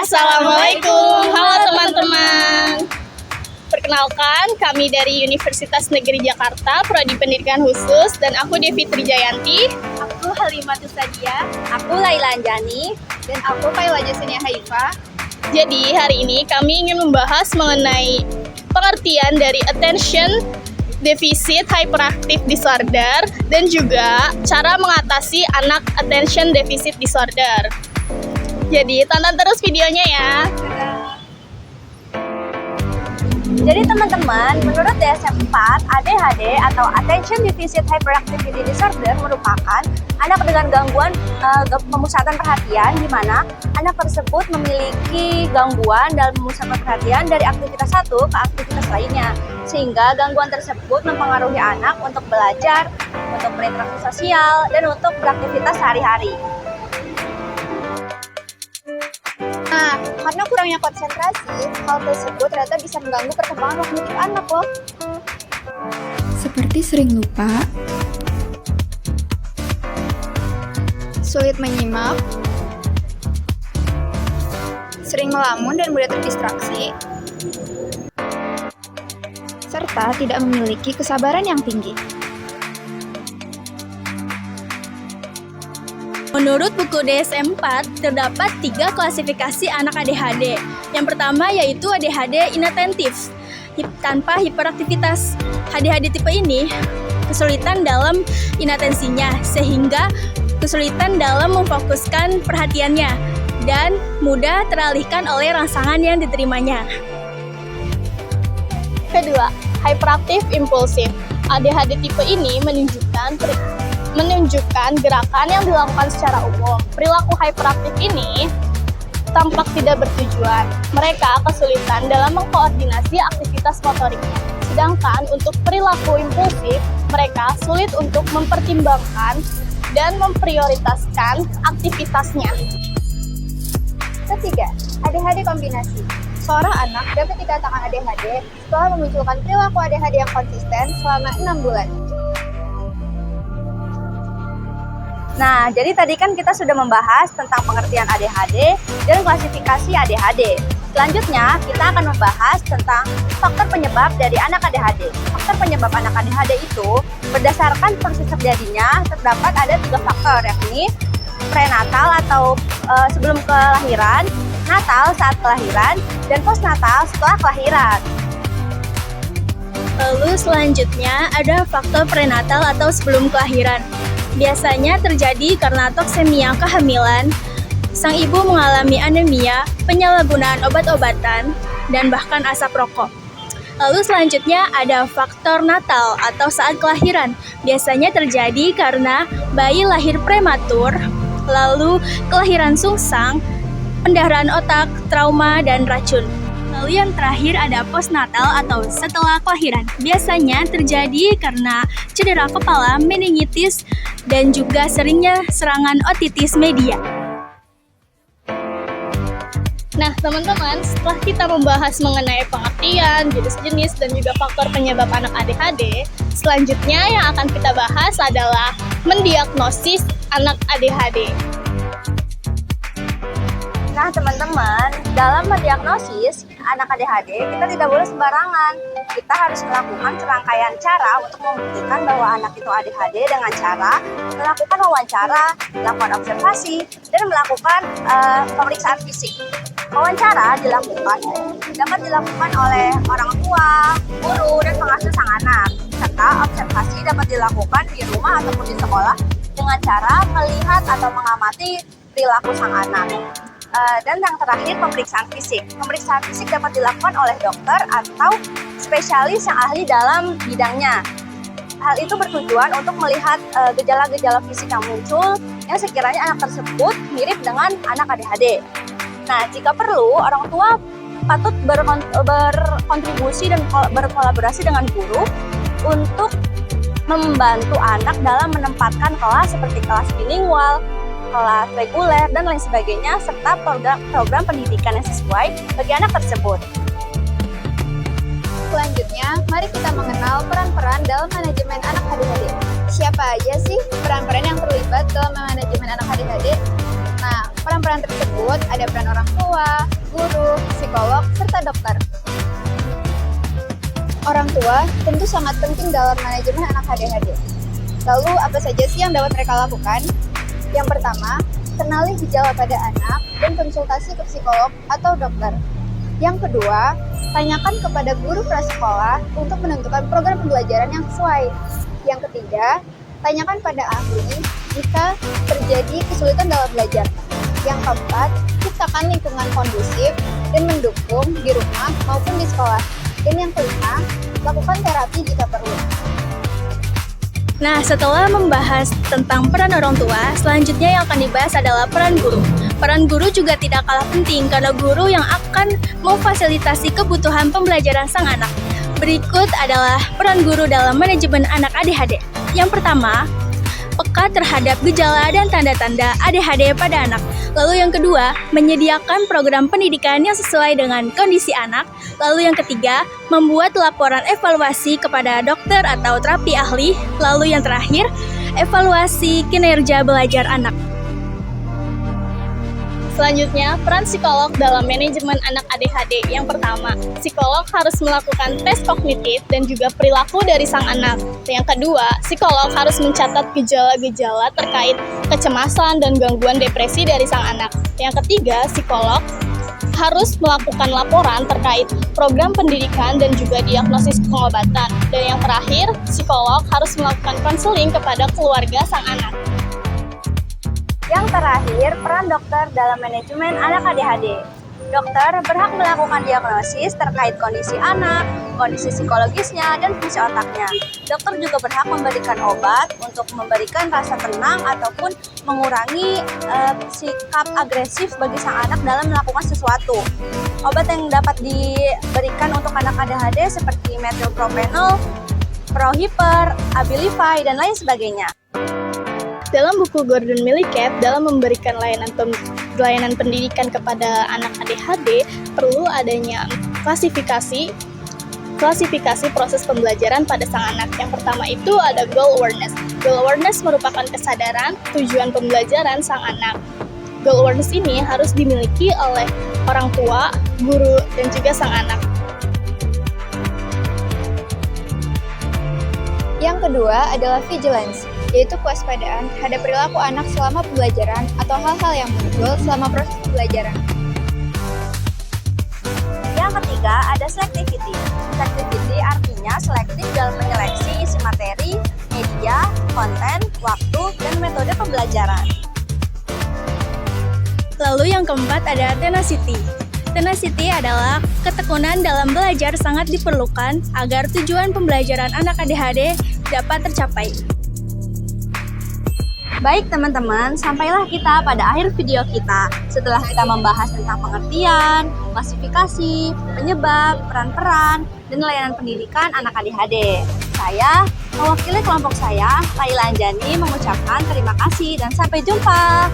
Assalamualaikum, halo teman-teman. Perkenalkan, kami dari Universitas Negeri Jakarta, Prodi Pendidikan Khusus, dan aku Devi Trijayanti. Aku Halimatus Sadia. Aku Laila Anjani. Dan aku Faila Jasenia Haifa. Jadi hari ini kami ingin membahas mengenai pengertian dari attention deficit hyperactive disorder dan juga cara mengatasi anak attention deficit disorder. Jadi tonton terus videonya ya. Jadi teman-teman, menurut DSM-4, ADHD atau Attention Deficit Hyperactivity Disorder merupakan anak dengan gangguan pemusatan perhatian di mana anak tersebut memiliki gangguan dalam memusatkan perhatian dari aktivitas satu ke aktivitas lainnya. Sehingga gangguan tersebut mempengaruhi anak untuk belajar, untuk berinteraksi sosial, dan untuk beraktivitas sehari-hari. Nah, karena kurangnya konsentrasi, hal tersebut ternyata bisa mengganggu perkembangan kognitif anak loh. Seperti sering lupa, Sulit menyimak, sering melamun dan mudah terdistraksi, serta tidak memiliki kesabaran yang tinggi. Menurut buku DSM-4, terdapat 3 klasifikasi anak ADHD. Yang pertama yaitu ADHD inattentive, tanpa hiperaktivitas. ADHD tipe ini kesulitan dalam inatensinya, sehingga kesulitan dalam memfokuskan perhatiannya, dan mudah teralihkan oleh rangsangan yang diterimanya. Kedua, hyperactive impulsive. ADHD tipe ini menunjukkan gerakan yang dilakukan secara umum. Perilaku hyperaktif ini tampak tidak bertujuan. Mereka kesulitan dalam mengkoordinasi aktivitas motoriknya. Sedangkan untuk perilaku impulsif, mereka sulit untuk mempertimbangkan dan memprioritaskan aktivitasnya. Ketiga, ADHD kombinasi. Seorang anak dapat dikatakan ADHD setelah memunculkan perilaku ADHD yang konsisten selama 6 bulan. Nah, jadi tadi kan kita sudah membahas tentang pengertian ADHD dan klasifikasi ADHD. Selanjutnya, kita akan membahas tentang faktor penyebab dari anak ADHD. Faktor penyebab anak ADHD itu berdasarkan proses terjadinya terdapat ada 3 faktor, yakni prenatal atau sebelum kelahiran, natal saat kelahiran, dan postnatal setelah kelahiran. Lalu selanjutnya ada faktor prenatal atau sebelum kelahiran. Biasanya terjadi karena toksemia kehamilan, sang ibu mengalami anemia, penyalahgunaan obat-obatan, dan bahkan asap rokok. Lalu selanjutnya ada faktor natal atau saat kelahiran. Biasanya terjadi karena bayi lahir prematur, lalu kelahiran sungsang, pendarahan otak, trauma, dan racun. Lalu yang terakhir ada postnatal atau setelah kelahiran. Biasanya terjadi karena cedera kepala, meningitis, dan juga seringnya serangan otitis media. Nah, teman-teman, setelah kita membahas mengenai pengertian, jenis-jenis, dan juga faktor penyebab anak ADHD, selanjutnya yang akan kita bahas adalah mendiagnosis anak ADHD. Nah teman-teman, dalam mendiagnosis anak ADHD, kita tidak boleh sembarangan. Kita harus melakukan serangkaian cara untuk membuktikan bahwa anak itu ADHD dengan cara melakukan wawancara, melakukan observasi, dan melakukan pemeriksaan fisik. Wawancara dapat dilakukan oleh orang tua, guru, dan pengasuh sang anak. Serta observasi dapat dilakukan di rumah ataupun di sekolah dengan cara melihat atau mengamati perilaku sang anak. Dan yang terakhir, pemeriksaan fisik. Pemeriksaan fisik dapat dilakukan oleh dokter atau spesialis yang ahli dalam bidangnya. Hal itu bertujuan untuk melihat gejala-gejala fisik yang muncul yang sekiranya anak tersebut mirip dengan anak ADHD. Nah, jika perlu, orang tua patut berkontribusi dan berkolaborasi dengan guru untuk membantu anak dalam menempatkan kelas seperti kelas bilingual, kelas reguler, dan lain sebagainya, serta program pendidikan yang sesuai bagi anak tersebut. Selanjutnya, mari kita mengenal peran-peran dalam manajemen anak ADHD. Siapa aja sih peran-peran yang terlibat dalam manajemen anak ADHD? Nah, peran-peran tersebut ada peran orang tua, dokter. Orang tua tentu sangat penting dalam manajemen anak ADHD. Lalu apa saja sih yang dapat mereka lakukan? Yang pertama, kenali gejala pada anak dan konsultasi ke psikolog atau dokter. Yang kedua, tanyakan kepada guru prasekolah untuk menentukan program pembelajaran yang sesuai. Yang ketiga, tanyakan pada ahli jika terjadi kesulitan dalam belajar. Yang keempat, ciptakan lingkungan kondusif dan mendukung di rumah maupun di sekolah. Dan yang kelima, lakukan terapi jika perlu. Nah, setelah membahas tentang peran orang tua, selanjutnya yang akan dibahas adalah peran guru. Peran guru juga tidak kalah penting karena guru yang akan memfasilitasi kebutuhan pembelajaran sang anak. Berikut adalah peran guru dalam manajemen anak ADHD. Yang pertama, peka terhadap gejala dan tanda-tanda ADHD pada anak. Lalu yang kedua, menyediakan program pendidikan yang sesuai dengan kondisi anak. Lalu yang ketiga, membuat laporan evaluasi kepada dokter atau terapi ahli. Lalu yang terakhir, evaluasi kinerja belajar anak. Selanjutnya, peran psikolog dalam manajemen anak ADHD. Yang pertama, psikolog harus melakukan tes kognitif dan juga perilaku dari sang anak. Yang kedua, psikolog harus mencatat gejala-gejala terkait kecemasan dan gangguan depresi dari sang anak. Yang ketiga, psikolog harus melakukan laporan terkait program pendidikan dan juga diagnosis pengobatan. Dan yang terakhir, psikolog harus melakukan konseling kepada keluarga sang anak. Yang terakhir, peran dokter dalam manajemen anak ADHD. Dokter berhak melakukan diagnosis terkait kondisi anak, kondisi psikologisnya, dan fungsi otaknya. Dokter juga berhak memberikan obat untuk memberikan rasa tenang ataupun mengurangi sikap agresif bagi sang anak dalam melakukan sesuatu. Obat yang dapat diberikan untuk anak ADHD seperti methylpropionol, Prohiper, Abilify, dan lain sebagainya. Dalam buku Gordon Millicat, dalam memberikan layanan pendidikan kepada anak ADHD, perlu adanya klasifikasi proses pembelajaran pada sang anak. Yang pertama itu ada goal awareness. Goal awareness merupakan kesadaran tujuan pembelajaran sang anak. Goal awareness ini harus dimiliki oleh orang tua, guru, dan juga sang anak. Yang kedua adalah vigilance, yaitu kewaspadaan terhadap perilaku anak selama pembelajaran atau hal-hal yang muncul selama proses pembelajaran. Yang ketiga ada selectivity. Selectivity artinya selektif dalam menyeleksi isi materi, media, konten, waktu, dan metode pembelajaran. Lalu yang keempat ada tenacity. Tenacity adalah ketekunan dalam belajar sangat diperlukan agar tujuan pembelajaran anak ADHD dapat tercapai. Baik teman-teman, sampailah kita pada akhir video kita. Setelah kita membahas tentang pengertian, klasifikasi, penyebab, peran-peran, dan layanan pendidikan anak ADHD. Saya, mewakili kelompok saya, Laila Anjani, mengucapkan terima kasih dan sampai jumpa.